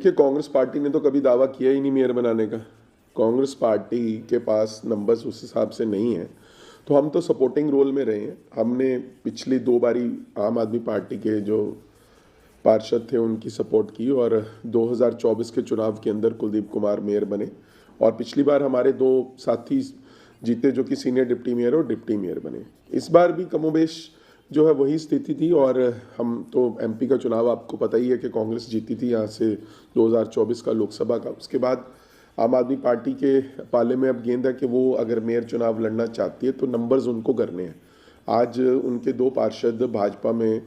देखिए, कांग्रेस पार्टी ने तो कभी दावा किया ही नहीं मेयर बनाने का। कांग्रेस पार्टी के पास नंबर्स उस हिसाब से नहीं है, तो हम तो सपोर्टिंग रोल में रहे हैं। हमने पिछली 2 बारी आम आदमी पार्टी के जो पार्षद थे उनकी सपोर्ट की, और 2024 के चुनाव के अंदर कुलदीप कुमार मेयर बने, और पिछली बार हमारे 2 साथी जीते जो कि सीनियर डिप्टी मेयर और डिप्टी मेयर बने। इस बार भी कमोबेश जो है वही स्थिति थी, और हम तो एमपी का चुनाव आपको पता ही है कि कांग्रेस जीती थी यहाँ से 2024 का लोकसभा का। उसके बाद आम आदमी पार्टी के पाले में अब गेंद है कि वो अगर मेयर चुनाव लड़ना चाहती है तो नंबर्स उनको करने हैं। आज उनके 2 पार्षद भाजपा में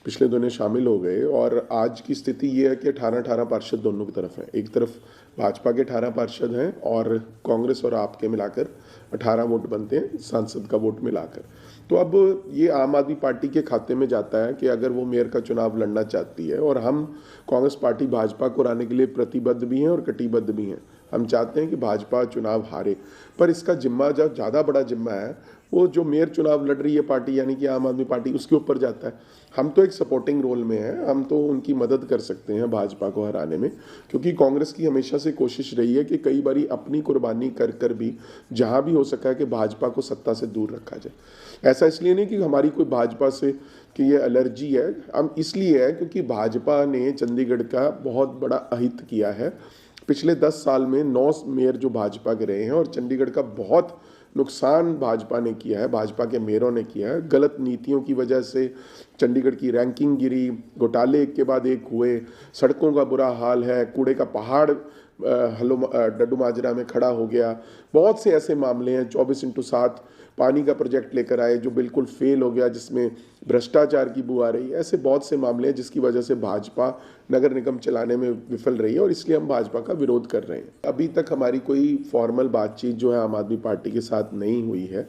पिछले दिनों शामिल हो गए, और आज की स्थिति ये है कि 18-18 पार्षद दोनों की तरफ हैं। एक तरफ भाजपा के 18 पार्षद हैं और कांग्रेस और आप के मिलाकर 18 वोट बनते हैं, सांसद का वोट मिलाकर। तो अब ये आम आदमी पार्टी के खाते में जाता है कि अगर वो मेयर का चुनाव लड़ना चाहती है, और हम कांग्रेस पार्टी भाजपा को हराने के लिए प्रतिबद्ध भी हैं और कटिबद्ध भी हैं। हम चाहते हैं कि भाजपा चुनाव हारे, पर इसका जिम्मा जो ज़्यादा बड़ा जिम्मा है वो जो मेयर चुनाव लड़ रही है पार्टी यानी कि आम आदमी पार्टी, उसके ऊपर जाता है। हम तो एक सपोर्टिंग रोल में हैं, हम तो उनकी मदद कर सकते हैं भाजपा को हराने में, क्योंकि कांग्रेस की हमेशा से कोशिश रही है कि कई बारी अपनी कुर्बानी कर कर भी जहां भी हो सका है कि भाजपा को सत्ता से दूर रखा जाए। ऐसा इसलिए नहीं कि हमारी कोई भाजपा से कि ये एलर्जी है, हम इसलिए है क्योंकि भाजपा ने चंडीगढ़ का बहुत बड़ा अहित किया है। पिछले 10 साल में 9 मेयर जो भाजपा के रहे हैं, और चंडीगढ़ का बहुत नुकसान भाजपा ने किया है, भाजपा के मेयरों ने किया है। गलत नीतियों की वजह से चंडीगढ़ की रैंकिंग गिरी, घोटाले एक के बाद एक हुए, सड़कों का बुरा हाल है, कूड़े का पहाड़ डड्डू माजरा में खड़ा हो गया। बहुत से ऐसे मामले हैं, 24x7 पानी का प्रोजेक्ट लेकर आए जो बिल्कुल फेल हो गया, जिसमें भ्रष्टाचार की बू आ रही है। ऐसे बहुत से मामले हैं जिसकी वजह से भाजपा नगर निगम चलाने में विफल रही है, और इसलिए हम भाजपा का विरोध कर रहे हैं। अभी तक हमारी कोई फॉर्मल बातचीत जो है आम आदमी पार्टी के साथ नहीं हुई है।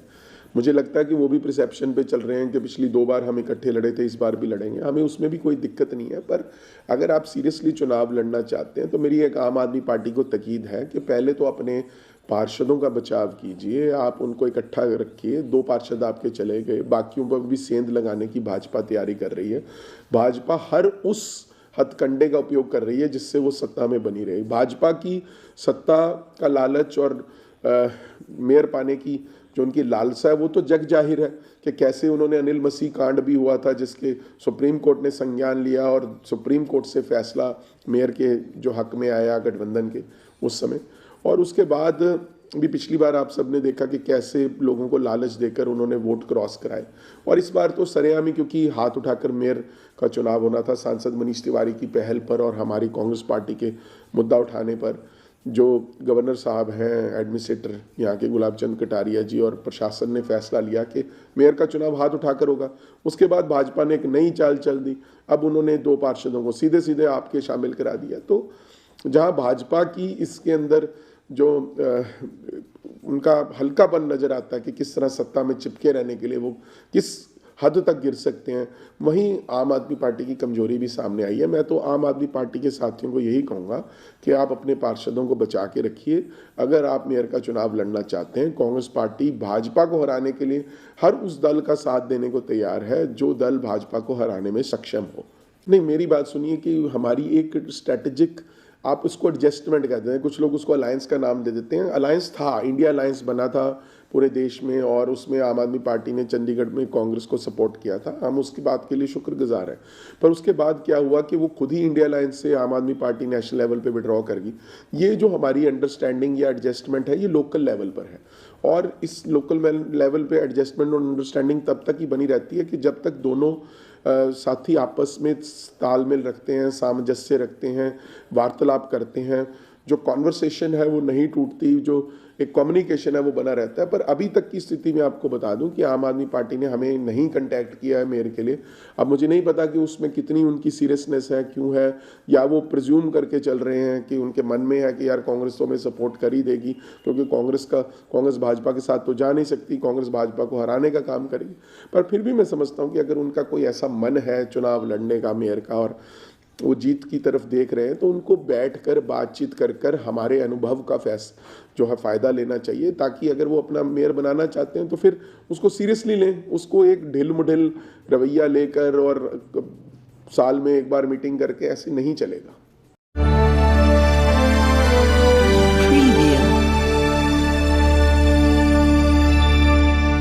मुझे लगता है कि वो भी परसेप्शन पे चल रहे हैं कि पिछली 2 बार हम इकट्ठे लड़े थे, इस बार भी लड़ेंगे। हमें उसमें भी कोई दिक्कत नहीं है, पर अगर आप सीरियसली चुनाव लड़ना चाहते हैं तो मेरी एक आम आदमी पार्टी को तकीद है कि पहले तो अपने पार्षदों का बचाव कीजिए, आप उनको इकट्ठा रखिए। 2 पार्षद आपके चले गए, बाकियों पर भी सेंध लगाने की भाजपा तैयारी कर रही है। भाजपा हर उस हथकंडे का उपयोग कर रही है जिससे वो सत्ता में बनी रहे। भाजपा की सत्ता का लालच और मेयर पाने की जो उनकी लालसा है वो तो जग जाहिर है कि कैसे उन्होंने अनिल मसीह कांड भी हुआ था जिसके सुप्रीम कोर्ट ने संज्ञान लिया, और सुप्रीम कोर्ट से फैसला मेयर के जो हक में आया गठबंधन के उस समय। और उसके बाद भी पिछली बार आप सबने देखा कि कैसे लोगों को लालच देकर उन्होंने वोट क्रॉस कराए, और इस बार तो सरेआम ही, क्योंकि हाथ उठाकर मेयर का चुनाव होना था सांसद मनीष तिवारी की पहल पर और हमारी कांग्रेस पार्टी के मुद्दा उठाने पर। जो गवर्नर साहब हैं, एडमिनिस्ट्रेटर यहाँ के गुलाब चंद कटारिया जी, और प्रशासन ने फैसला लिया कि मेयर का चुनाव हाथ उठाकर होगा। उसके बाद भाजपा ने एक नई चाल चल दी, अब उन्होंने 2 पार्षदों को सीधे सीधे आपके शामिल करा दिया। तो जहाँ भाजपा की इसके अंदर जो उनका हल्कापन नजर आता है कि किस तरह सत्ता में चिपके रहने के लिए वो किस हद तक गिर सकते हैं, वहीं आम आदमी पार्टी की कमजोरी भी सामने आई है। मैं तो आम आदमी पार्टी के साथियों को यही कहूँगा कि आप अपने पार्षदों को बचा के रखिए। अगर आप मेयर का चुनाव लड़ना चाहते हैं, कांग्रेस पार्टी भाजपा को हराने के लिए हर उस दल का साथ देने को तैयार है जो दल भाजपा को हराने में सक्षम हो। नहीं, मेरी बात सुनिए कि हमारी एक स्ट्रैटेजिक, आप उसको एडजस्टमेंट कहते हैं, कुछ लोग उसको अलायंस का नाम दे देते हैं। अलायंस था, इंडिया अलायंस बना था पूरे देश में, और उसमें आम आदमी पार्टी ने चंडीगढ़ में कांग्रेस को सपोर्ट किया था। हम उसकी बात के लिए शुक्रगुजार हैं। पर उसके बाद क्या हुआ कि वो खुद ही इंडिया अलायंस से आम आदमी पार्टी नेशनल लेवल पे विड्रॉ कर गई। ये जो हमारी अंडरस्टैंडिंग या एडजस्टमेंट है, ये लोकल लेवल पर है, और इस लोकल लेवल पे एडजस्टमेंट और अंडरस्टैंडिंग तब तक ही बनी रहती है कि जब तक दोनों साथी आपस में तालमेल रखते हैं, सामंजस्य रखते हैं, वार्तालाप करते हैं, जो कॉन्वर्सेशन है वो नहीं टूटती, जो एक कम्युनिकेशन है वो बना रहता है। पर अभी तक की स्थिति में आपको बता दूं कि आम आदमी पार्टी ने हमें नहीं कांटेक्ट किया है मेयर के लिए। अब मुझे नहीं पता कि उसमें कितनी उनकी सीरियसनेस है, क्यों है, या वो प्रिज्यूम करके चल रहे हैं कि उनके मन में है कि यार कांग्रेस तो हमें सपोर्ट कर ही देगी, क्योंकि कांग्रेस भाजपा के साथ तो जा नहीं सकती, कांग्रेस भाजपा को हराने का काम करेगी। पर फिर भी मैं समझता हूँ कि अगर उनका कोई ऐसा मन है चुनाव लड़ने का मेयर का, और वो जीत की तरफ देख रहे हैं, तो उनको बैठकर बातचीत कर कर हमारे अनुभव का जो है फ़ायदा लेना चाहिए, ताकि अगर वो अपना मेयर बनाना चाहते हैं तो फिर उसको सीरियसली लें। उसको एक ढिल मुढिल रवैया लेकर और साल में एक बार मीटिंग करके ऐसे नहीं चलेगा।